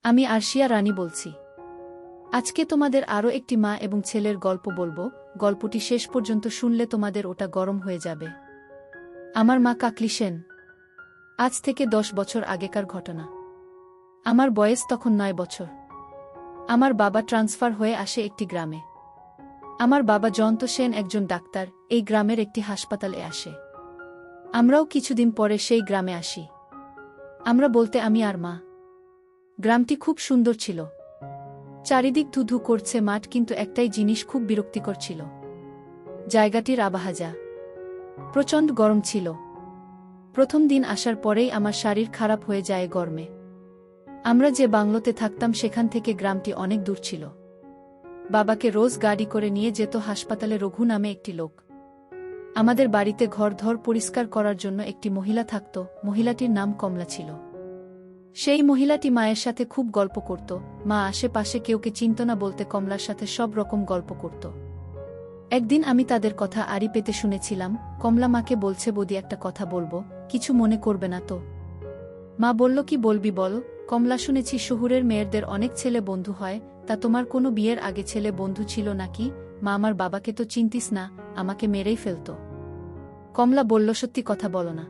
আমি আরশিয়া রানী বলছি। আজকে তোমাদের আরও একটি মা এবং ছেলের গল্প বলবো। গল্পটি শেষ পর্যন্ত শুনলে তোমাদের ওটা গরম হয়ে যাবে। আমার মা কাকলি সেন। আজ থেকে 10 বছর আগেকার ঘটনা। আমার বয়স তখন 9 বছর। আমার বাবা ট্রান্সফার হয়ে আসে একটি গ্রামে। আমার বাবা জয়ন্ত সেন একজন ডাক্তার, এই গ্রামের একটি হাসপাতালে আসে। আমরাও কিছুদিন পরে সেই গ্রামে আসি। আমরা বলতে আমি আর মা। গ্রামটি খুব সুন্দর ছিল। চারিদিক ধুধু করছে মাঠ, কিন্তু একটাই জিনিস খুব বিরক্তিকর ছিল। জায়গাটির আবহাওয়া প্রচণ্ড গরম ছিল। প্রথম দিন আসার পরেই আমার শরীর খারাপ হয়ে যায় গরমে। আমরা যে বাংলোতে থাকতাম সেখান থেকে গ্রামটি অনেক দূর ছিল। বাবাকে রোজ গাড়ি করে নিয়ে যেত হাসপাতালে রঘু নামে একটি লোক। আমাদের বাড়িতে ঘর-ধর পরিষ্কার করার জন্য একটি মহিলা থাকত, মহিলাটির নাম কমলা ছিল। সেই মহিলাটি মায়ের সাথে খুব গল্প করত। মা আশেপাশে কেউকে চিনত না বলতে কমলার সাথে সব রকম গল্প করত। একদিন আমি তাদের কথা আড়ি পেতে শুনেছিলাম। কমলা মাকে বলছে, বৌদি একটা কথা বলবো, কিছু মনে করবে না তো? মা বলল, কি বলবি বল। কমলা, শুনেছি শহুরের মেয়েদের অনেক ছেলে বন্ধু হয়, তা তোমার কোনো বিয়ের আগে ছেলে বন্ধু ছিল নাকি? মা, আমার বাবাকে তো চিনতিস না, আমাকে মেরেই ফেলত। কমলা বলল, সত্যি কথা বলো না।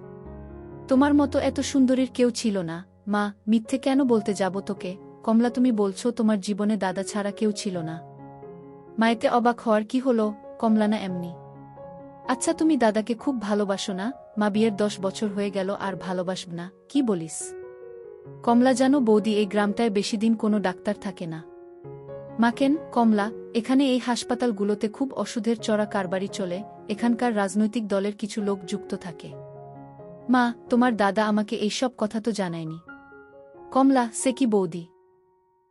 তোমার মতো এত সুন্দরীর কেউ ছিল না। মা, মিথ্যে কেন বলতে যাব তোকে? কমলা, তুমি বলছো তোমার জীবনে দাদা ছাড়া কেউ ছিল না? মায়েতে অবাক হওয়ার কি হলো? কমলা, না এমনি। আচ্ছা, তুমি দাদাকে খুব ভালোবাসো না? মা, বিয়ের 10 বছর হয়ে গেল আর ভালোবাসব না, কি বলিস? কমলা, জানো বৌদি, এই গ্রামটায় বেশি দিন কোনো ডাক্তার থাকে না। মা, কেন? কমলা, এখানে এই হাসপাতালগুলোতে খুব ওষুধের চড়া কারবারি চলে, এখানকার রাজনৈতিক দলের কিছু লোক যুক্ত থাকে। মা, তোমার দাদা আমাকে এইসব কথা তো জানায়নি। কমলা, সে কি বৌদি?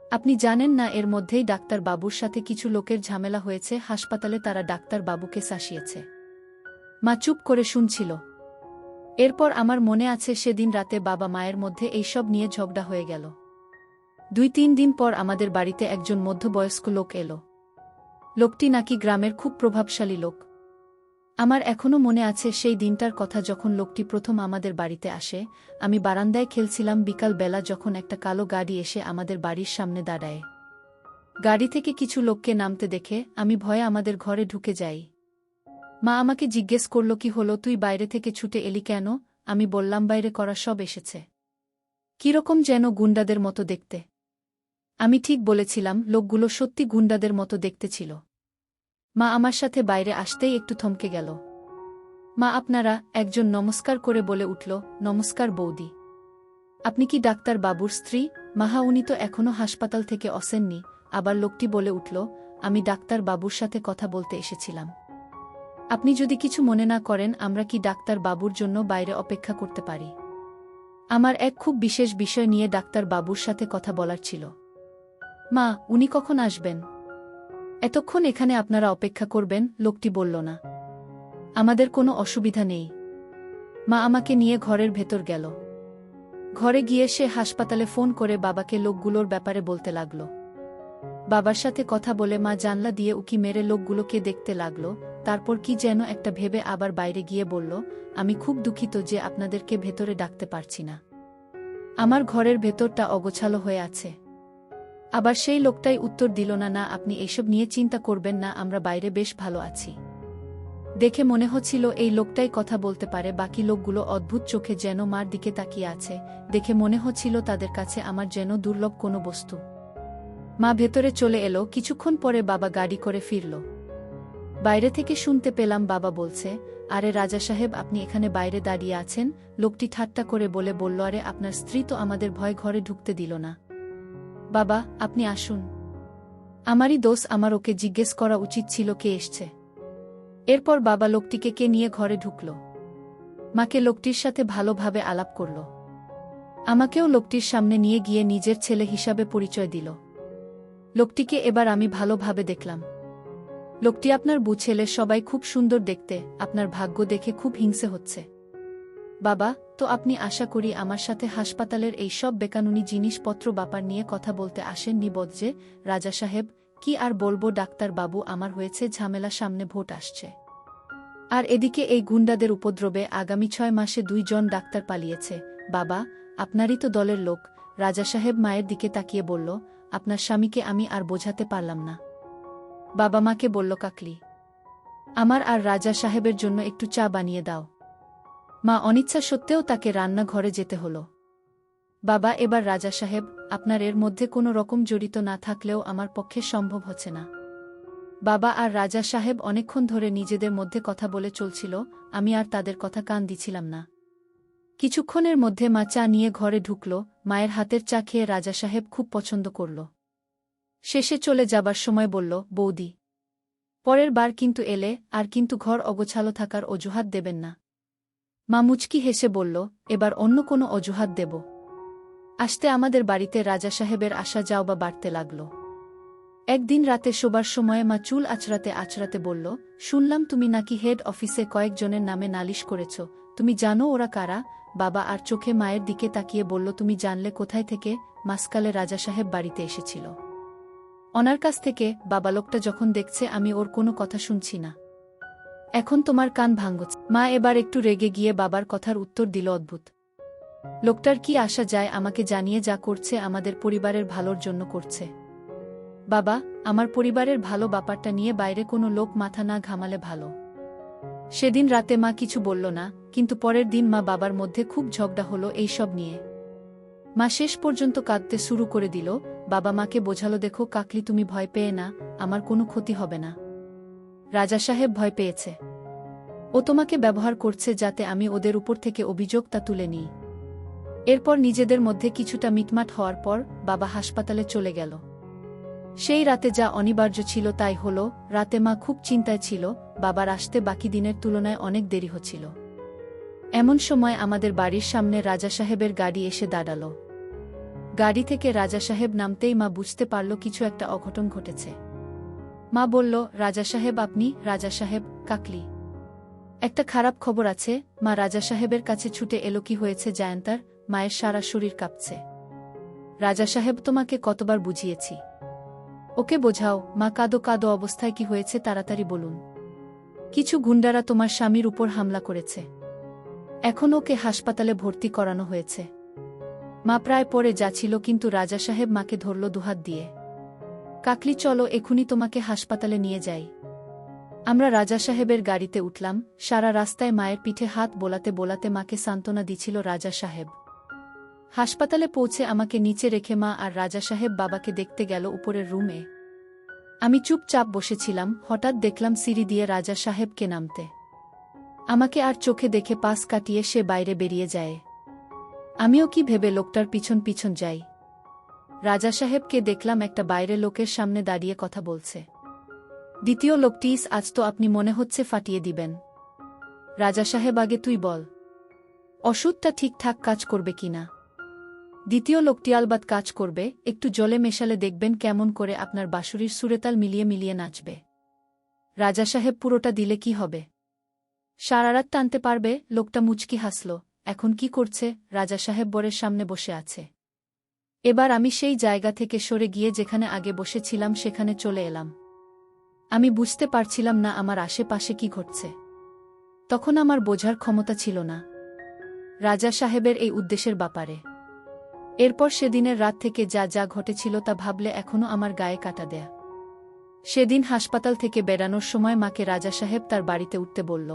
আপনি জানেন না এর মধ্যেই ডাক্তার বাবুর সাথে কিছু লোকের ঝামেলা হয়েছে হাসপাতালে, তারা ডাক্তার বাবুকে শাসিয়েছে। মা চুপ করে শুনছিল। এরপর আমার মনে আছে সেদিন রাতে বাবা মায়ের মধ্যে এইসব নিয়ে ঝগড়া হয়ে গেল। 2-3 দিন পর আমাদের বাড়িতে একজন মধ্যবয়স্ক লোক এলো। লোকটি নাকি গ্রামের খুব প্রভাবশালী লোক। আমার এখনও মনে আছে সেই দিনটার কথা, যখন লোকটি প্রথম আমাদের বাড়িতে আসে। আমি বারান্দায় খেলছিলাম বিকাল বেলা, যখন একটা কালো গাড়ি এসে আমাদের বাড়ির সামনে দাঁড়ায়। গাড়ি থেকে কিছু লোককে নামতে দেখে আমি ভয়ে আমাদের ঘরে ঢুকে যাই। মা আমাকে জিজ্ঞেস করল, কি হলো, তুই বাইরে থেকে ছুটে এলি কেন? আমি বললাম, বাইরে করা সব এসেছে। কিরকম যেন গুন্ডাদের মতো দেখতে। আমি ঠিক বলেছিলাম, লোকগুলো সত্যি গুন্ডাদের মতো দেখতে ছিল। মা আমার সাথে বাইরে আসতেই একটু থমকে গেল। মা, আপনারা? একজন নমস্কার করে বলে উঠল, নমস্কার বৌদি। আপনি কি ডাক্তার বাবুর স্ত্রী? মাহা, উনি তো এখনও হাসপাতাল থেকে আসেননি। আবার লোকটি বলে উঠল, আমি ডাক্তার বাবুর সাথে কথা বলতে এসেছিলাম। আপনি যদি কিছু মনে না করেন, আমরা কি ডাক্তার বাবুর জন্য বাইরে অপেক্ষা করতে পারি? আমার এক খুব বিশেষ বিষয় নিয়ে ডাক্তার বাবুর সাথে কথা বলার ছিল। মা, উনি কখন আসবেন? এতক্ষণ এখানে আপনারা অপেক্ষা করবেন? লোকটি বলল, না, আমাদের কোনো অসুবিধা নেই। মা আমাকে নিয়ে ঘরের ভেতর গেল। ঘরে গিয়ে সে হাসপাতালে ফোন করে বাবাকে লোকগুলোর ব্যাপারে বলতে লাগল। বাবার সাথে কথা বলে মা জানলা দিয়ে উকি মেরে লোকগুলোকে দেখতে লাগল। তারপর কি যেন একটা ভেবে আবার বাইরে গিয়ে বলল, আমি খুব দুঃখিত যে আপনাদেরকে ভেতরে ডাকতে পারছি না। আমার ঘরের ভেতরটা অগোছালো হয়ে আছে। আবার সেই লোকটাই উত্তর দিল, না না, আপনি এইসব নিয়ে চিন্তা করবেন না, আমরা বাইরে বেশ ভালো আছি। দেখে মনে হচ্ছিল এই লোকটাই কথা বলতে পারে। বাকি লোকগুলো অদ্ভুত চোখে যেন মার দিকে তাকিয়ে আছে। দেখে মনে হচ্ছিল তাদের কাছে আমার যেন দুর্লভ কোনো বস্তু। মা ভেতরে চলে এলো। কিছুক্ষণ পরে বাবা গাড়ি করে ফিরল। বাইরে থেকে শুনতে পেলাম বাবা বলছে, আরে রাজা সাহেব, আপনি এখানে বাইরে দাঁড়িয়ে আছেন? লোকটি ঠাট্টা করে বলল, আরে আপনার স্ত্রী তো আমাদের ভয় ঘরে ঢুকতে দিল না। বাবা, আপনি আসুন। আমারই দোষ, আমার ওকে জিজ্ঞেস করা উচিত ছিল কে এসছে। এরপর বাবা লোকটিকে কে নিয়ে ঘরে ঢুকল। মাকে লোকটির সাথে ভালোভাবে আলাপ করল। আমাকেও লোকটির সামনে নিয়ে গিয়ে নিজের ছেলে হিসাবে পরিচয় দিল। লোকটিকে এবার আমি ভালোভাবে দেখলাম। লোকটি আপনার ছেলে, সবাই খুব সুন্দর দেখতে। আপনার ভাগ্য দেখে খুব হিংসে হচ্ছে। বাবা, তো আপনি আশা করি আমার সাথে হাসপাতালের এই সব বেকানুনি জিনিসপত্র ব্যাপার নিয়ে কথা বলতে আসেননি বজ্জে? রাজা সাহেব, কি আর বলবো ডাক্তার বাবু, আমার হয়েছে ঝামেলা, সামনে ভোট আসছে। আর এদিকে এই গুন্ডাদের উপদ্রবে আগামী 6 মাসে 2 জন ডাক্তার পালিয়েছে। বাবা, আপনারই তো দলের লোক, রাজা সাহেব মায়ের দিকে তাকিয়ে বলল, আপনার স্বামীকে আমি আর বোঝাতে পারলাম না। বাবা মাকে বলল, কাকলি, আমার আর রাজা সাহেবের জন্য একটু চা বানিয়ে দাও। মা অনিচ্ছা সত্ত্বেও তাকে রান্নাঘরে যেতে হল। বাবা, এবার রাজা সাহেব, আপনার এর মধ্যে কোনো রকম জড়িত না থাকলেও আমার পক্ষে সম্ভব হচ্ছে না। বাবা আর রাজা সাহেব অনেকক্ষণ ধরে নিজেদের মধ্যে কথা বলে চলছিল, আমি আর তাদের কথা কান দিছিলাম না। কিছুক্ষণের মধ্যে মা চা নিয়ে ঘরে ঢুকল। মায়ের হাতের চা খেয়ে রাজা সাহেব খুব পছন্দ করল। শেষে চলে যাবার সময় বলল, বৌদি, পরের বার কিন্তু এলে আর কিন্তু ঘর অগোছালো থাকার অজুহাত দেবেন না। মা মুচকি হেসে বলল, এবার অন্য কোনো অজুহাত দেব? আসতে আমাদের বাড়িতে রাজা সাহেবের আসা যাও বা বাড়তে লাগল। একদিন রাতে শোবার সময়ে মা চুল আঁচড়াতে আঁচড়াতে বলল, শুনলাম তুমি নাকি হেড অফিসে কয়েকজনের নামে নালিশ করেছ, তুমি জানো ওরা কারা? বাবা আর চোখে মায়ের দিকে তাকিয়ে বলল, তুমি জানলে কোথায় থেকে? মাসকালে রাজা সাহেব বাড়িতে এসেছিল ওনার কাছ থেকে। বাবা, লোকটা যখন দেখছে আমি ওর কোনো কথা শুনছি না, এখন তোমার কান ভাঙছে। মা এবার একটু রেগে গিয়ে বাবার কথার উত্তর দিল, অদ্ভুত লোকটার কি আসা যায় আমাকে জানিয়ে? যা করছে আমাদের পরিবারের ভালোর জন্য করছে। বাবা, আমার পরিবারের ভালো ব্যাপারটা নিয়ে বাইরে কোনো লোক মাথা না ঘামালে ভালো। সেদিন রাতে মা কিছু বলল না, কিন্তু পরের দিন মা বাবার মধ্যে খুব ঝগড়া হলো এই সব নিয়ে। মা শেষ পর্যন্ত কাঁদতে শুরু করে দিল। বাবা মাকে বোঝালো, দেখো কাকলি, তুমি ভয় পেয়ে না, আমার কোনো ক্ষতি হবে না। রাজা সাহেব ভয় পেয়েছে, ও তোমাকে ব্যবহার করছে যাতে আমি ওদের উপর থেকে অভিযোগটা তুলে নিই। এরপর নিজেদের মধ্যে কিছুটা মিটমাট হওয়ার পর বাবা হাসপাতালে চলে গেল। সেই রাতে যা অনিবার্য ছিল তাই হল। রাতে মা খুব চিন্তায় ছিল, বাবার আসতে বাকি দিনের তুলনায় অনেক দেরি হচ্ছিল। এমন সময় আমাদের বাড়ির সামনে রাজা সাহেবের গাড়ি এসে দাঁড়াল। গাড়ি থেকে রাজা সাহেব নামতেই মা বুঝতে পারল কিছু একটা অঘটন ঘটেছে। মা বলল, রাজা সাহেব আপনি? রাজা সাহেব, কাকলি, একটা খারাপ খবর আছে। মা রাজা সাহেবের কাছে ছুটে এলো। কি হয়েছে জায়ান্তার? মায়ের সারা শরীর কাঁপছে। রাজা সাহেব, তোমাকে কতবার বুঝিয়েছি, ওকে বোঝাও। মা, কাঁদো কাঁদো অবস্থায় কি হয়েছে তাড়াতাড়ি বলুন। কিছু গুন্ডারা তোমার স্বামীর উপর হামলা করেছে, এখন ওকে হাসপাতালে ভর্তি করানো হয়েছে। মা প্রায় পড়ে যাচ্ছিল, কিন্তু রাজা সাহেব মাকে ধরল দুহাত দিয়ে। কাকলি, চলো এখুনি তোমাকে হাসপাতালে নিয়ে যাই। আমরা রাজা সাহেবের গাড়িতে উঠলাম। সারা রাস্তায় মায়ের পিঠে হাত বোলাতে বোলাতে মাকে সান্ত্বনা দিছিল রাজা সাহেব। হাসপাতালে পৌঁছে আমাকে নিচে রেখে মা আর রাজা সাহেব বাবাকে দেখতে গেল উপরের রুমে। আমি চুপচাপ বসেছিলাম। হঠাৎ দেখলাম সিঁড়ি দিয়ে রাজা সাহেবকে নামতে। আমাকে আর চোখে দেখে পাশ কাটিয়ে সে বাইরে বেরিয়ে যায়। আমিও কি ভেবে লোকটার পিছন পিছন যাই। রাজা সাহেবকে দেখলাম একটা বাইরে লোকের সামনে দাঁড়িয়ে কথা বলছে। দ্বিতীয় লোকটি, আজ তো আপনি মনে হচ্ছে ফাটিয়ে দিবেন। রাজা সাহেব, আগে তুই বল, ওষুধটা ঠিকঠাক কাজ করবে কিনা? দ্বিতীয় লোকটি, আলবাত কাজ করবে, একটু জলে মেশালে দেখবেন কেমন করে আপনার বাঁশুরির সুরেতাল মিলিয়ে মিলিয়ে নাচবে। রাজা সাহেব, পুরোটা দিলে কি হবে? সারারাত টানতে পারবে? লোকটা মুচকি হাসল। এখন কি করছে? রাজা সাহেব বরের সামনে বসে আছে। এবার আমি সেই জায়গা থেকে সরে গিয়ে যেখানে আগে বসেছিলাম সেখানে চলে এলাম। আমি বুঝতে পারছিলাম না আমার আশেপাশে কি ঘটছে। তখন আমার বোঝার ক্ষমতা ছিল না রাজা সাহেবের এই উদ্দেশ্যের ব্যাপারে। এরপর সেদিনের রাত থেকে যা যা ঘটেছিল তা ভাবলে এখনও আমার গায়ে কাটা দেয়া। সেদিন হাসপাতাল থেকে বেরানোর সময় মাকে রাজা সাহেব তার বাড়িতে উঠতে বলল।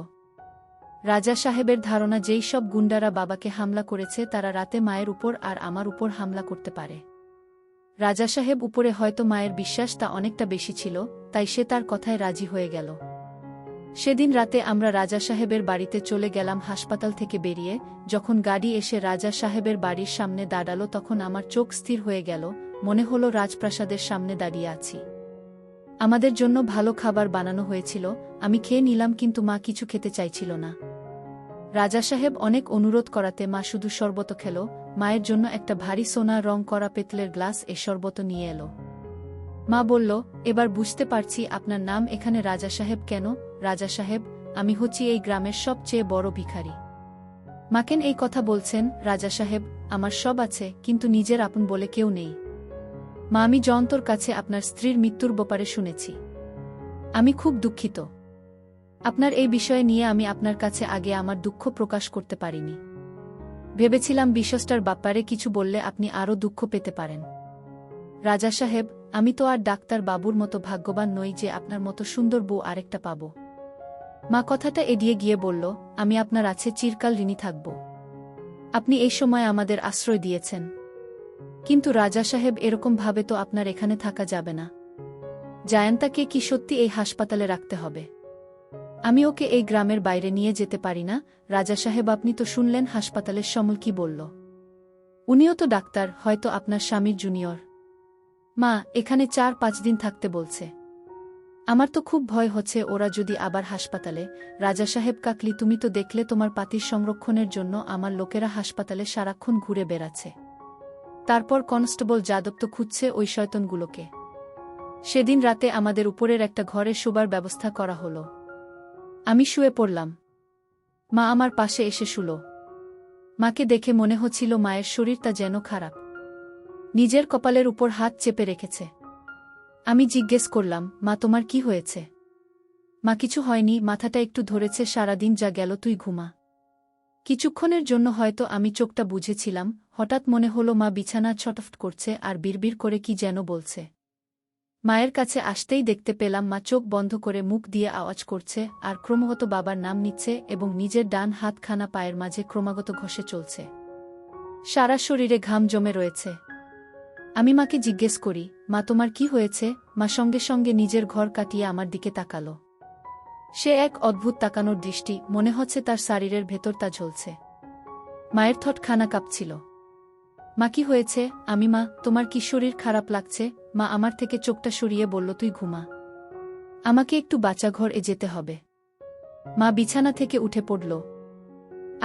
রাজা সাহেবের ধারণা যেই সব গুন্ডারা বাবাকে হামলা করেছে তারা রাতে মায়ের উপর আর আমার উপর হামলা করতে পারে। রাজা সাহেব উপরে হয়তো মায়ের বিশ্বাস তা অনেকটা বেশি ছিল, তাই সে তার কথায় রাজি হয়ে গেল। সেদিন রাতে আমরা রাজা সাহেবের বাড়িতে চলে গেলাম। হাসপাতাল থেকে বেরিয়ে যখন গাড়ি এসে রাজা সাহেবের বাড়ির সামনে দাঁড়ালো তখন আমার চোখ স্থির হয়ে গেল। মনে হলো রাজপ্রাসাদের সামনে দাঁড়িয়ে আছি। আমাদের জন্য ভালো খাবার বানানো হয়েছিল, আমি খেয়ে নিলাম, কিন্তু মা কিছু খেতে চাইছিল না। রাজা সাহেব অনেক অনুরোধ করাতে মা শুধু শরবত খেল। মায়ের জন্য একটা ভারী সোনা রং করা পেতলের গ্লাস এ শরবত নিয়ে এলো। মা বলল, এবার বুঝতে পারছি আপনার নাম এখানে রাজা সাহেব কেন। রাজা সাহেব, আমি হচ্ছি এই গ্রামের সবচেয়ে বড় ভিখারি। মাকেন এই কথা বলছেন? রাজা সাহেব, আমার সব আছে, কিন্তু নিজের আপন বলে কেউ নেই। মা, আমি জয়ন্তর কাছে আপনার স্ত্রীর মৃত্যুর ব্যাপারে শুনেছি। আমি খুব দুঃখিত। আপনার এই বিষয়ে নিয়ে আমি আপনার কাছে আগে আমার দুঃখ প্রকাশ করতে পারিনি। ভেবেছিলাম বিশ্বাসটার ব্যাপারে কিছু বললে আপনি আরও দুঃখ পেতে পারেন। রাজা সাহেব, আমি তো আর ডাক্তার বাবুর মতো ভাগ্যবান নই যে আপনার মতো সুন্দর বউ আরেকটা পাব। মা কথাটা এড়িয়ে গিয়ে বলল, আমি আপনার আছে চিরকাল ঋণী থাকব। আপনি এই সময় আমাদের আশ্রয় দিয়েছেন। কিন্তু রাজা সাহেব, এরকম ভাবে তো আপনার এখানে থাকা যাবে না। জায়ান্তাকে কি সত্যি এই হাসপাতালে রাখতে হবে? আমি ওকে এই গ্রামের বাইরে নিয়ে যেতে পারি না। রাজা সাহেব, আপনি তো শুনলেন হাসপাতালের সমল কি বলল। উনিও তো ডাক্তার, হয়তো আপনার স্বামীর জুনিয়র। মা, এখানে 4-5 দিন থাকতে বলছে। আমার তো খুব ভয় হচ্ছে ওরা যদি আবার হাসপাতালে। রাজা সাহেব কাকলি, তুমি তো দেখলে তোমার পাতির সংরক্ষণের জন্য আমার লোকেরা হাসপাতালে সারাক্ষণ ঘুরে বেড়াচ্ছে। তারপর কনস্টেবল যাদব তো খুঁজছে ওই শয়তানগুলোকে। সেদিন রাতে আমাদের উপরের একটা ঘরে শোবার ব্যবস্থা করা হলো। আমি শুয়ে পড়লাম। মা আমার পাশে এসে শুল। মাকে দেখে মনে হচ্ছিল মায়ের শরীরটা যেন খারাপ। নিজের কপালের উপর হাত চেপে রেখেছে। আমি জিজ্ঞেস করলাম, মা তোমার কি হয়েছে? মা কিছু হয়নি, মাথাটা একটু ধরেছে, সারাদিন যা গেল তুই ঘুমা। কিছুক্ষণের জন্য হয়তো আমি চোখটা বুঝেছিলাম। হঠাৎ মনে হলো মা বিছানা ছটফট করছে আর বিড়বিড় করে কি যেন বলছে। মায়ের কাছে আসতেই দেখতে পেলাম মা চোখ বন্ধ করে মুখ দিয়ে আওয়াজ করছে আর ক্রমাগত বাবার নাম নিচ্ছে এবং নিজের ডান হাতখানা পায়ের মাঝে ক্রমাগত ঘষে চলছে। সারা শরীরে ঘাম জমে রয়েছে। আমি মাকে জিজ্ঞেস করি, মা তোমার কি হয়েছে? মা সঙ্গে সঙ্গে নিজের ঘর কাটিয়ে আমার দিকে তাকালো। সে এক অদ্ভুত তাকানোর দৃষ্টি, মনে হচ্ছে তার শরীরের ভেতর তা ঝলছে। মায়ের ঠোঁটখানা কাঁপছিল। মা কি হয়েছে? আমি, মা তোমার কি শরীর খারাপ লাগছে? মা আমার থেকে চোখটা সরিয়ে বলল, তুই ঘুমা, আমাকে একটু বাচ্চাঘরে যেতে হবে। মা বিছানা থেকে উঠে পড়ল।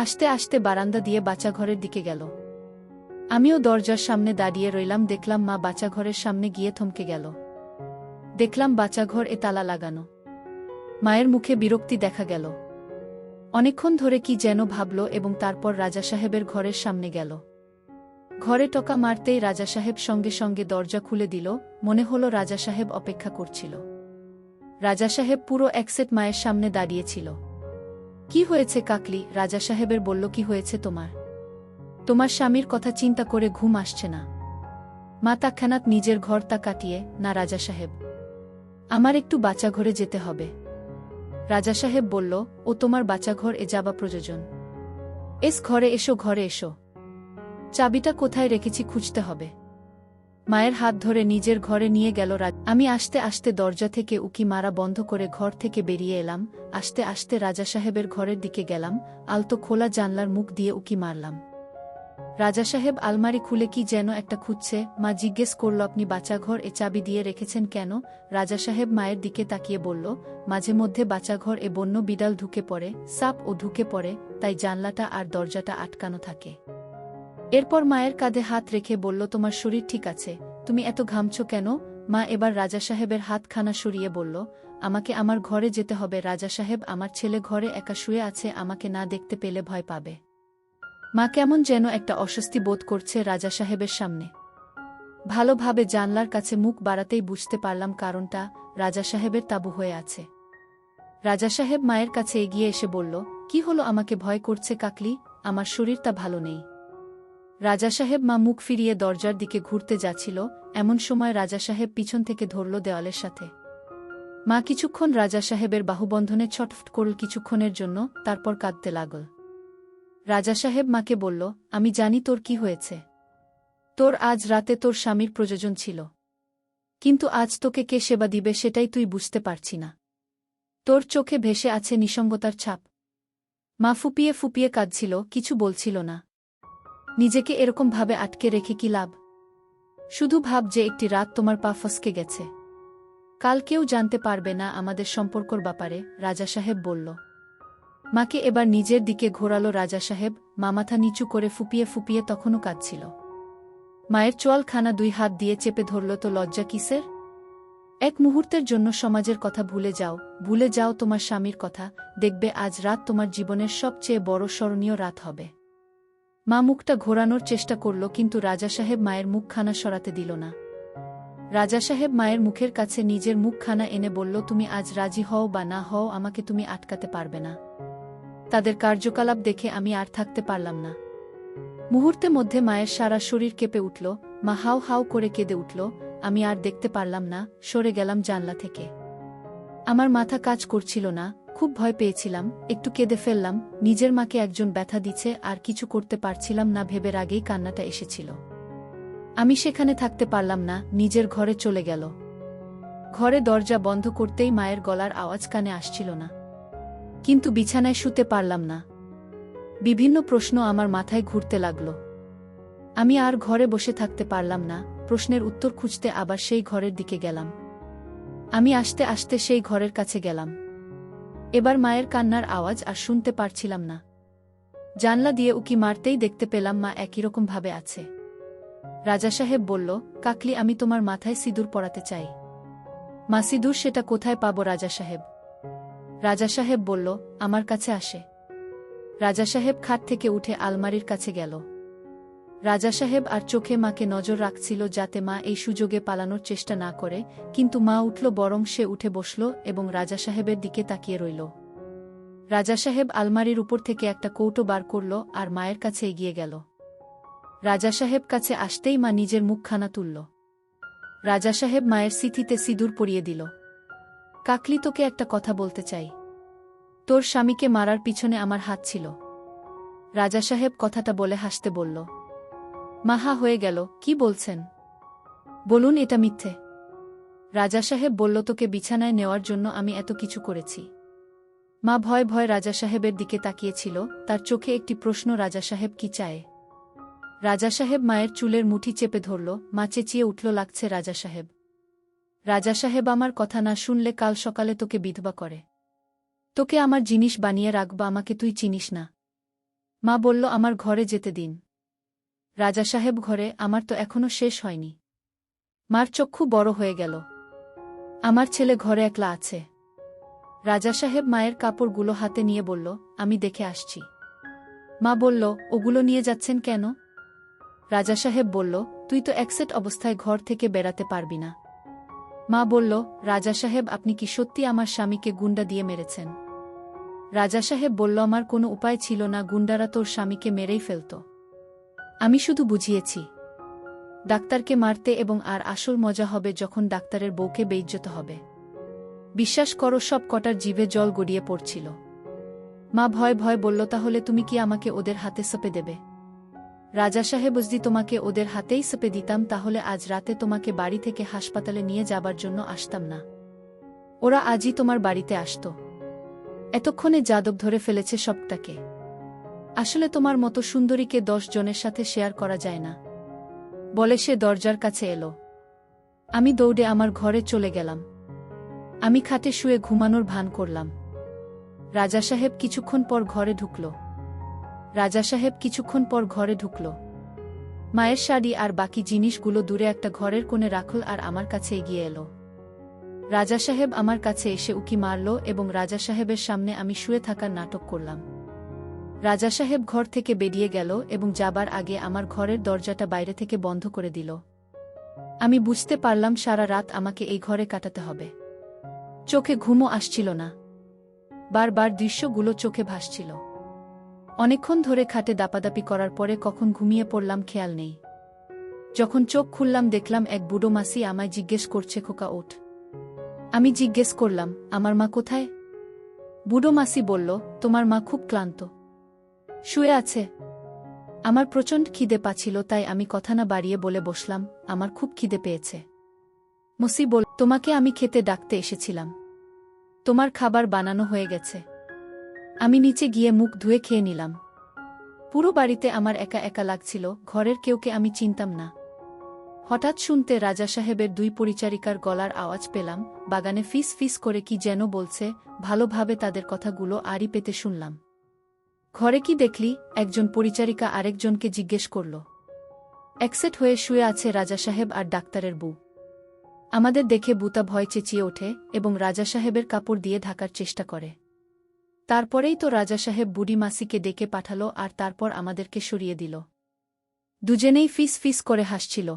আস্তে আস্তে বারান্দা দিয়ে বাচ্চাঘরের দিকে গেল। আমিও দরজার সামনে দাঁড়িয়ে রইলাম। দেখলাম মা বাচ্চাঘরের সামনে গিয়ে থমকে গেল। দেখলাম বাচ্চাঘর এ তালা লাগানো। মায়ের মুখে বিরক্তি দেখা গেল। অনেকক্ষণ ধরে কি যেন ভাবল এবং তারপর রাজা সাহেবের ঘরের সামনে গেল। ঘরে টোকা মারতেই রাজা সাহেব সঙ্গে সঙ্গে দরজা খুলে দিল। মনে হলো রাজা সাহেব অপেক্ষা করছিল। রাজা সাহেব পুরো একসেট মায়ের সামনে দাঁড়িয়েছিল। কি হয়েছে কাকলি? রাজা সাহেবের বলল, কি হয়েছে তোমার? তোমার স্বামীর কথা চিন্তা করে ঘুম আসছে না? মা তৎক্ষণাৎ নিজের ঘরটা কাটিয়ে, না রাজা সাহেব, আমার একটু বাচ্চাঘরে যেতে হবে। রাজা সাহেব বলল, ও তোমার বাচ্চাঘর এ যাবা প্রয়োজন? এস ঘরে এসো, ঘরে এসো। চাবিটা কোথায় রেখেছি খুঁজতে হবে। মায়ের হাত ধরে নিজের ঘরে নিয়ে গেল। আমি আস্তে আস্তে দরজা থেকে উকি মারা বন্ধ করে ঘর থেকে বেরিয়ে এলাম। আস্তে আস্তে রাজা সাহেবের ঘরের দিকে গেলাম। আলতো খোলা জানলার মুখ দিয়ে উকি মারলাম। রাজা সাহেব আলমারি খুলে কি যেন একটা খুঁজছে। মা জিজ্ঞেস করল, আপনি বাচ্চাঘর এ চাবি দিয়ে রেখেছেন কেন? রাজা সাহেব মায়ের দিকে তাকিয়ে বলল, মাঝে মধ্যে বাচ্চাঘর এ বন্য বিড়াল ঢুকে পড়ে, সাপ ও ঢুকে পড়ে, তাই জানলাটা আর দরজাটা আটকানো থাকে। এরপর মায়ের কাঁধে হাত রেখে বলল, তোমার শরীর ঠিক আছে? তুমি এত ঘামছ কেন? মা এবার রাজা সাহেবের হাতখানা সরিয়ে বলল, আমাকে আমার ঘরে যেতে হবে রাজা সাহেব, আমার ছেলে ঘরে একা শুয়ে আছে, আমাকে না দেখতে পেলে ভয় পাবে। মা কেমন যেন একটা অস্বস্তি বোধ করছে রাজা সাহেবের সামনে। ভালোভাবে জানলার কাছে মুখ বাড়াতেই বুঝতে পারলাম কারণটা, রাজা সাহেবের তাঁবু হয়ে আছে। রাজা সাহেব মায়ের কাছে এগিয়ে এসে বলল, কি হলো? আমাকে ভয় করছে কাকলি, আমার শরীরটা ভালো নেই। রাজা সাহেব মা মুখ ফিরিয়ে দরজার দিকে ঘুরতে যাচ্ছিল, এমন সময় রাজা সাহেব পিছন থেকে ধরল দেওয়ালের সাথে। মা কিছুক্ষণ রাজা সাহেবের বাহুবন্ধনে ছটফট করল কিছুক্ষণের জন্য, তারপর কাঁদতে লাগল। রাজা সাহেব মাকে বলল, আমি জানি তোর কি হয়েছে। তোর আজ রাতে তোর স্বামীর প্রয়োজন ছিল, কিন্তু আজ তোকে কে সেবা দিবে সেটাই তুই বুঝতে পারছি না। তোর চোখে ভেসে আছে নিঃসঙ্গতার ছাপ। মা ফুপিয়ে ফুপিয়ে কাঁদছিল, কিছু বলছিল না। নিজেকে এরকম ভাবে আটকে রেখে কি লাভ? শুধু ভাব যে একটি রাত তোমার পা ফসকে গেছে। কাল কেউ জানতে পারবে না আমাদের সম্পর্কর ব্যাপারে, রাজা সাহেব বলল। মাকে এবার নিজের দিকে ঘোরালো রাজা সাহেব। মা মাথা নিচু করে ফুপিয়ে ফুপিয়ে তখনও কাঁদছিল। মায়ের চোয়ালখানা 2 হাত দিয়ে চেপে ধরল। তো লজ্জা কিসের? এক মুহূর্তের জন্য সমাজের কথা ভুলে যাও, ভুলে যাও তোমার স্বামীর কথা, দেখবে আজ রাত তোমার জীবনের সবচেয়ে বড় স্মরণীয় রাত হবে। মা মুখটা ঘোরানোর চেষ্টা করল, কিন্তু রাজা সাহেব মায়ের মুখখানা সরাতে দিল না। রাজা সাহেব মায়ের মুখের কাছে নিজের মুখখানা এনে বলল, তুমি আজ রাজি হও বা না হও, আমাকে তুমি আটকাতে পারবে না। তাদের কার্যকলাপ দেখে আমি আর থাকতে পারলাম না। মুহূর্তে মধ্যে মায়ের সারা শরীর কেঁপে উঠল, মা হাউ হাউ করে কেঁদে উঠল। আমি আর দেখতে পারলাম না, সরে গেলাম জানলা থেকে। আমার মাথা কাজ করছিল না, খুব ভয় পেয়েছিলাম, একটু কেঁদে ফেললাম, নিজের মাকে একজন ব্যথা দিচ্ছে আর কিছু করতে পারছিলাম না ভেবে আগেই কান্নাটা এসেছিল। আমি সেখানে থাকতে পারলাম না, নিজের ঘরে চলে গেল। ঘরে দরজা বন্ধ করতেই মায়ের গলার আওয়াজ কানে আসছিল না। কিন্তু বিছানায় শুতে পারলাম না। বিভিন্ন প্রশ্ন আমার মাথায় ঘুরতে লাগল। আমি আর ঘরে বসে থাকতে পারলাম না, প্রশ্নের উত্তর খুঁজতে আবার সেই ঘরের দিকে গেলাম। আমি আস্তে আস্তে সেই ঘরের কাছে গেলাম। এবার মায়ের কান্নার আওয়াজ আর শুনতে পারছিলাম না। জানলা দিয়ে উকি মারতেই দেখতে পেলাম মা একইরকম ভাবে আছে। রাজা সাহেব বলল, কাকলি, আমি তোমার মাথায় সিঁদুর পরাতে চাই। মা, সিঁদুর সেটা কোথায় পাবো রাজা সাহেব? রাজা সাহেব বলল, আমার কাছে আসে। রাজা সাহেব খাট থেকে উঠে আলমারির কাছে গেল। রাজা সাহেব আর চোখে মাকে নজর রাখছিল যাতে মা এই সুযোগে পালানোর চেষ্টা না করে, কিন্তু মা উঠল, বরং সে উঠে বসল এবং রাজা সাহেবের দিকে তাকিয়ে রইল। রাজা সাহেব আলমারির উপর থেকে একটা কৌটো বার করল আর মায়ের কাছে এগিয়ে গেল। রাজা সাহেব কাছে আসতেই মা নিজের মুখখানা তুলল। রাজা সাহেব মায়ের সিথিতে সিঁদুর পরিয়ে দিল। কাকলি, তোকে একটা কথা বলতে চাই। তোর স্বামীকে মারার পিছনে আমার হাত ছিল। রাজা সাহেব কথাটা বলে হাসতে বলল। মা হা হয়ে গেল, কি বলছেন? বলুন এটা মিথ্যে। রাজা সাহেব বলল, তোকে বিছানায় নেওয়ার জন্য আমি এত কিছু করেছি। মা ভয় ভয় রাজা সাহেবের দিকে তাকিয়েছিল, তার চোখে একটি প্রশ্ন, রাজা সাহেব কি চায়? রাজা সাহেব মায়ের চুলের মুঠি চেপে ধরল। মা চেঁচিয়ে উঠল, লাগছে রাজা সাহেব। রাজা সাহেব আমার কথা না শুনলে কাল সকালে তোকে বিধবা করে। তোকে আমার জিনিস বানিয়ে রাখবা, আমাকে তুই চিনিস না। মা বলল, আমার ঘরে যেতে দিন। রাজা সাহেব ঘরে? আমার তো এখনো শেষ হয়নি। মার চক্ষু বড় হয়ে গেল। আমার ছেলে ঘরে একলা আছে। রাজা সাহেব মায়ের কাপড়গুলো হাতে নিয়ে বলল, আমি দেখে আসছি। মা বলল, ওগুলো নিয়ে যাচ্ছেন কেন? রাজা সাহেব বলল, তুই তো একসেট অবস্থায় ঘর থেকে বেরাতে পারবি না। মা বলল, রাজা সাহেব, আপনি কি সত্যি আমার স্বামীকে গুন্ডা দিয়ে মেরেছেন? রাজা সাহেব বলল, আমার কোনো উপায় ছিল না, গুন্ডারা তোর স্বামীকে মেরেই ফেলত। আমি শুধু বুঝিয়েছি ডাক্তারকে মারতে, এবং আর আসল মজা হবে যখন ডাক্তারের বউকে বেইজ্জত হবে। বিশ্বাস করো, সব কটার জিভে জল গড়িয়ে পড়ছিল। মা ভয় ভয় বলল, তাহলে তুমি কি আমাকে ওদের হাতে সঁপে দেবে? রাজা সাহেব, যদি তোমাকে ওদের হাতেই সঁপে দিতাম তাহলে আজ রাতে তোমাকে বাড়ি থেকে হাসপাতালে নিয়ে যাবার জন্য আসতাম না। ওরা আজই তোমার বাড়িতে আসত। এতক্ষণে যাদব ধরে ফেলেছে সবটাকে। আসলে তোমার মতো সুন্দরীকে 10 জনের সাথে শেয়ার করা যায় না, বলে সে দরজার কাছে এলো। আমি দৌড়ে আমার ঘরে চলে গেলাম। আমি খাটে শুয়ে ঘুমানোর ভান করলাম। রাজা সাহেব কিছুক্ষণ পর ঘরে ঢুকল। মায়ের শাড়ি আর বাকি জিনিসগুলো দূরে একটা ঘরের কোণে রাখল আর আমার কাছে এগিয়ে এলো। রাজা সাহেব আমার কাছে এসে উকি মারল এবং রাজা সাহেবের সামনে আমি শুয়ে থাকার নাটক করলাম। রাজা সাহেব ঘর থেকে বেরিয়ে গেল এবং যাবার আগে আমার ঘরের দরজাটা বাইরে থেকে বন্ধ করে দিল। আমি বুঝতে পারলাম সারা রাত আমাকে এই ঘরে কাটাতে হবে। চোখে ঘুমও আসছিল না। বারবার দৃশ্যগুলো চোখে ভাসছিল। অনেকক্ষণ ধরে খাটে দাপাদাপি করার পরে কখন ঘুমিয়ে পড়লাম খেয়াল নেই। যখন চোখ খুললাম দেখলাম এক বুড়ো মাসি আমায় জিজ্ঞেস করছে, খোকা ওঠ। আমি জিজ্ঞেস করলাম, আমার মা কোথায়? বুড়ো মাসি বলল, তোমার মা খুব ক্লান্ত, শুয়ে আছে। আমার প্রচণ্ড খিদে পাচ্ছিল, তাই আমি কথা না বাড়িয়ে বলে বসলাম, আমার খুব খিদে পেয়েছে। মসি বলল, তোমাকে আমি খেতে ডাকতে এসেছিলাম। তোমার খাবার বানানো হয়ে গেছে। আমি নিচে গিয়ে মুখ ধুয়ে খেয়ে নিলাম। পুরো বাড়িতে আমার একা একা লাগছিল, ঘরের কেউকে আমি চিনতাম না। হঠাৎ শুনতে রাজা সাহেবের 2 পরিচারিকার গলার আওয়াজ পেলাম, বাগানে ফিস ফিস করে কি যেন বলছে, ভালোভাবে তাদের কথাগুলো আড়ি পেতে শুনলাম। ঘরে কি দেখলি? একজন পরিচারিকা আরেকজনকে জিজ্ঞেস করল। একসেট হয়ে শুয়ে আছে রাজা সাহেব আর ডাক্তারের বউ। আমাদের দেখে বুতা ভয় চেঁচিয়ে ওঠে এবং রাজা সাহেবের কাপড় দিয়ে ঢাকার চেষ্টা করে। তারপরেই তো রাজা সাহেব বুড়ি মাসিকে ডেকে পাঠালো আর তারপর আমাদেরকে সরিয়ে দিল। দুজনেই ফিস ফিস করে হাসছিল।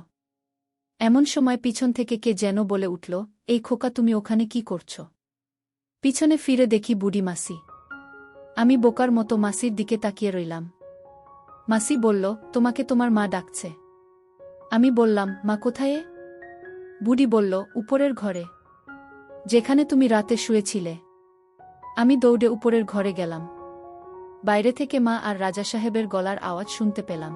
এমন সময় পিছন থেকে কে যেন বলে উঠল, এই খোকা, তুমি ওখানে কি করছ? পিছনে ফিরে দেখি বুড়ি মাসি। আমি বোকার মতো মাসির দিকে তাকিয়ে রইলাম। মাসি বলল, তোমাকে তোমার মা ডাকছে। আমি বললাম, মা কোথায়? বুড়ি বলল, উপরের ঘরে, যেখানে তুমি রাতে শুয়েছিলে। আমি দৌড়ে উপরের ঘরে গেলাম। বাইরে থেকে মা আর রাজা সাহেবের গলার আওয়াজ শুনতে পেলাম।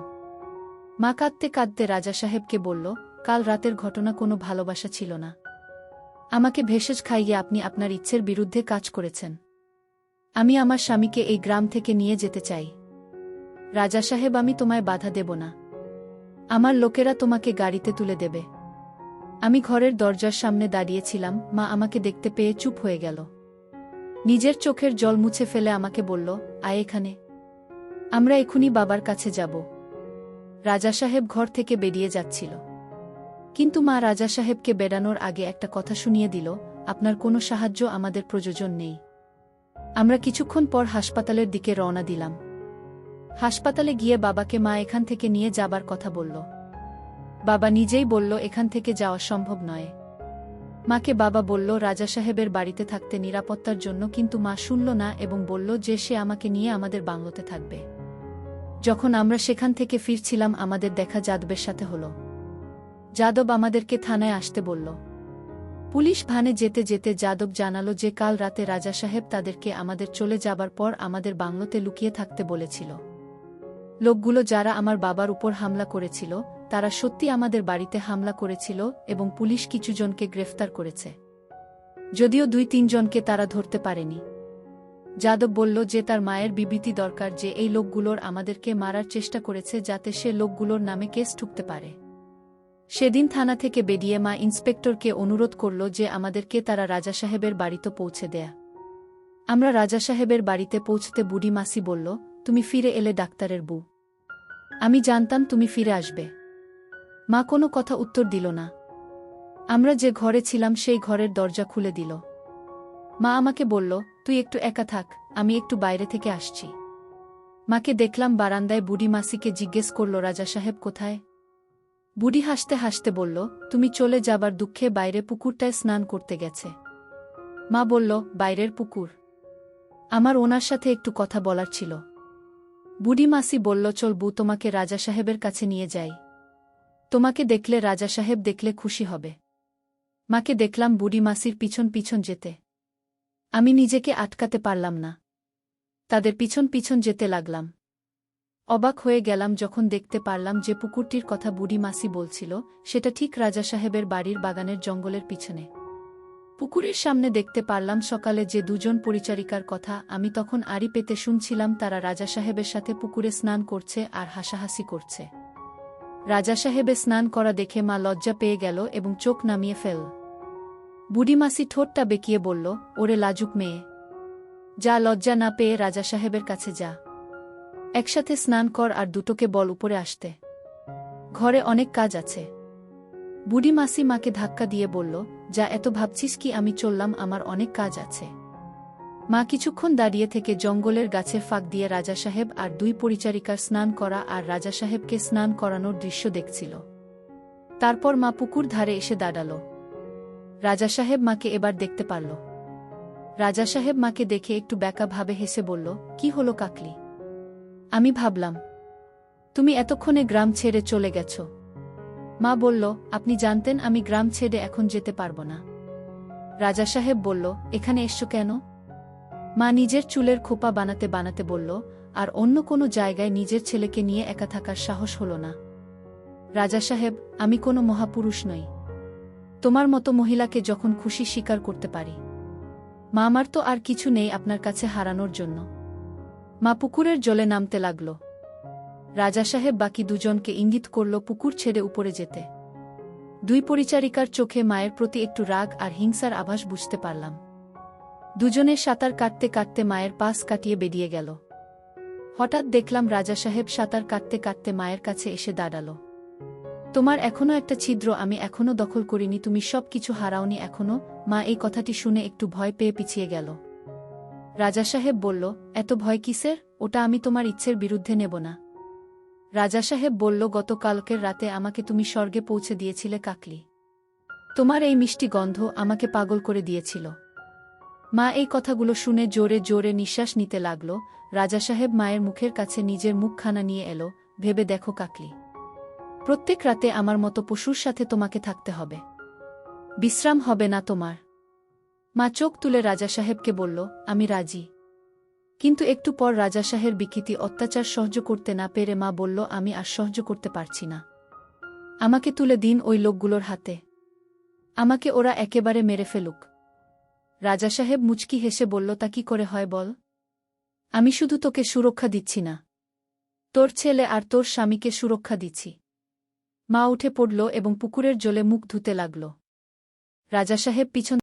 মা কাঁদতে কাঁদতে রাজা সাহেবকে বলল, কাল রাতের ঘটনা কোনো ভালোবাসা ছিল না। আমাকে ভেষজ খাইয়ে আপনি আপনার ইচ্ছের বিরুদ্ধে কাজ করেছেন। আমি আমার স্বামীকে এই গ্রাম থেকে নিয়ে যেতে চাই। রাজা সাহেব, আমি তোমায় বাধা দেব না। আমার লোকেরা তোমাকে গাড়িতে তুলে দেবে। আমি ঘরের দরজার সামনে দাঁড়িয়েছিলাম, মা আমাকে দেখতে পেয়ে চুপ হয়ে গেল। নিজের চোখের জল মুছে ফেলে আমাকে বলল, আয় এখানে, আমরা এখুনি বাবার কাছে যাব। রাজা সাহেব ঘর থেকে বেরিয়ে যাচ্ছিল, কিন্তু মা রাজা সাহেবকে বেড়ানোর আগে একটা কথা শুনিয়ে দিল, আপনার কোনো সাহায্য আমাদের প্রয়োজন নেই। আমরা কিছুক্ষণ পর হাসপাতালের দিকে রওনা দিলাম। হাসপাতালে গিয়ে বাবাকে মা এখান থেকে নিয়ে যাবার কথা বলল। বাবা নিজেই বলল, এখান থেকে যাওয়া সম্ভব নয়। মাকে বাবা বলল রাজা সাহেবের বাড়িতে থাকতে নিরাপত্তার জন্য, কিন্তু মা শুনল না এবং বলল যে সে আমাকে নিয়ে আমাদের বাংলোতে থাকবে। যখন আমরা সেখান থেকে ফিরছিলাম আমাদের দেখা যাদবের সাথে হলো। যাদব আমাদেরকে থানায় আসতে বলল। পুলিশ ভানে যেতে যেতে যাদব জানালো যে কাল রাতে রাজা সাহেব তাদেরকে আমাদের চলে যাবার পর আমাদের বাংলোতে লুকিয়ে থাকতে বলেছিল। লোকগুলো যারা আমার বাবার উপর হামলা করেছিল তারা সত্যি আমাদের বাড়িতে হামলা করেছিল এবং পুলিশ কিছু জনকে গ্রেফতার করেছে, যদিও 2-3 জনকে তারা ধরতে পারেনি। যাদব বলল যে তার মায়ের বিবৃতি দরকার যে এই লোকগুলোর আমাদেরকে মারার চেষ্টা করেছে, যাতে সে লোকগুলোর নামে কেস ঠুকতে পারে। সেদিন থানা থেকে বেরিয়ে মা ইন্সপেক্টরকে অনুরোধ করল যে আমাদেরকে তারা রাজা সাহেবের বাড়িতে পৌঁছে দেয়া। আমরা রাজা সাহেবের বাড়িতে পৌঁছতে বুড়ি মাসি বলল, তুমি ফিরে এলে ডাক্তারের বউ, আমি জানতাম তুমি ফিরে আসবে। মা কোনো কথা উত্তর দিল না। আমরা যে ঘরে ছিলাম সেই ঘরের দরজা খুলে দিল। মা আমাকে বলল, তুই একটু একা থাক, আমি একটু বাইরে থেকে আসছি। মাকে দেখলাম বারান্দায়। বুড়ি মাসিকে জিজ্ঞেস করল, রাজা সাহেব কোথায়? বুড়ি হাসতে হাসতে বলল, তুমি চলে যাবার দুঃখে বাইরে পুকুরটায় স্নান করতে গেছে। মা বলল, বাইরের পুকুর? আমার ওনার সাথে একটু কথা বলার ছিল। বুড়ি মাসি বলল, চল বউ, তোমাকে রাজা সাহেবের কাছে নিয়ে যাই। তোমাকে দেখলে রাজা সাহেব দেখলে খুশি হবে। মাকে দেখলাম বুড়ি মাসির পিছন পিছন যেতে। আমি নিজেকে আটকাতে পারলাম না, তাদের পিছন পিছন যেতে লাগলাম। অবাক হয়ে গেলাম যখন দেখতে পারলাম যে পুকুরটির কথা বুড়ি মাসি বলছিল সেটা ঠিক রাজা সাহেবের বাড়ির বাগানের জঙ্গলের পিছনে। পুকুরের সামনে দেখতে পারলাম সকালে যে 2 জন পরিচারিকার কথা আমি তখন আড়ি পেতে শুনছিলাম, তারা রাজা সাহেবের সাথে পুকুরে স্নান করছে আর হাসাহাসি করছে। রাজা সাহেবের স্নান করা দেখে মা লজ্জা পেয়ে গেল এবং চোখ নামিয়ে ফেল। বুড়ি মাসি ঠোঁটটা বেঁকিয়ে বলল, ওরে লাজুক মেয়ে, যা, লজ্জা না পেয়ে রাজা সাহেবের কাছে যা। একসাথে স্নান কর আর দুটোকে বল উপরে আসতে, ঘরে অনেক কাজ আছে। বুড়ি মাসি মাকে ধাক্কা দিয়ে বলল, যা, এত ভাবছিস কি? আমি চললাম, আমার অনেক কাজ আছে। মা কিছুক্ষণ দাঁড়িয়ে থেকে জঙ্গলের গাছের ফাঁক দিয়ে রাজা সাহেব আর 2 পরিচারিকার স্নান করা আর রাজা সাহেবকে স্নান করানোর দৃশ্য দেখছিল। তারপর মা পুকুর ধারে এসে দাঁড়াল। রাজা সাহেব মাকে এবার দেখতে পারল। রাজা সাহেব মাকে দেখে একটু ব্যাকা ভাবে হেসে বলল, কি হলো কাকলি? আমি ভাবলাম তুমি এতক্ষণে গ্রাম ছেড়ে চলে গেছ। মা বলল, আপনি জানতেন আমি গ্রাম ছেড়ে এখন যেতে পারব না। রাজা সাহেব বলল, এখানে এসছো কেন? মা নিজের চুলের খোপা বানাতে বানাতে বলল, আর অন্য কোনো জায়গায় নিজের ছেলেকে নিয়ে একা থাকার সাহস হল না। রাজা সাহেব, আমি কোনো মহাপুরুষ নই। তোমার মতো মহিলাকে যখন খুশি স্বীকার করতে পারি। মা, আমার তো আর কিছু নেই আপনার কাছে হারানোর জন্য। মা পুকুরের জলে নামতে লাগল। রাজা সাহেব বাকি 2 জনকে ইঙ্গিত করল পুকুর ছেড়ে উপরে যেতে। 2 পরিচারিকার চোখে মায়ের প্রতি একটু রাগ আর হিংসার আভাস বুঝতে পারলাম। 2 জনে সাঁতার কাটতে কাটতে মায়ের পাশ কাটিয়ে বেরিয়ে গেল। হঠাৎ দেখলাম রাজা সাহেব সাঁতার কাটতে কাটতে মায়ের কাছে এসে দাঁড়াল। তোমার এখনো একটা ছিদ্র আমি এখনো দখল করিনি, তুমি সব কিছু হারাওনি এখনো। মা এই কথাটি শুনে একটু ভয় পেয়ে পিছিয়ে গেল। রাজা সাহেব বলল, এত ভয় কিসের? ওটা আমি তোমার ইচ্ছের বিরুদ্ধে নেব না। রাজা সাহেব বলল, গতকালকের রাতে আমাকে তুমি স্বর্গে পৌঁছে দিয়েছিলে কাকলি। তোমার এই মিষ্টি গন্ধ আমাকে পাগল করে দিয়েছিল। মা এই কথাগুলো শুনে জোরে জোরে নিঃশ্বাস নিতে লাগল। রাজা সাহেব মায়ের মুখের কাছে নিজের মুখখানা নিয়ে এলো। ভেবে দেখো কাকলি। প্রত্যেক রাতে আমার মতো পশুর সাথে তোমাকে থাকতে হবে। বিশ্রাম হবে না তোমার। মা চোখ তুলে রাজা সাহেবকে বলল, আমি রাজি। কিন্তু একটু পর রাজা সাহেবের বিকৃতি অত্যাচার সহ্য করতে না পেরে মা বলল, আমি আর সহ্য করতে পারছি না। আমাকে তুলে দিন ওই লোকগুলোর হাতে। আমাকে ওরা একেবারে মেরে ফেলুক। রাজা সাহেব মুচকি হেসে বলল, তা কি করে হয় বল? আমি শুধু তোকে সুরক্ষা দিচ্ছি না, তোর ছেলে আর তোর স্বামীকে সুরক্ষা দিচ্ছি। মা উঠে পড়ল এবং পুকুরের জলে মুখ ধুতে লাগল। রাজা সাহেব পিছন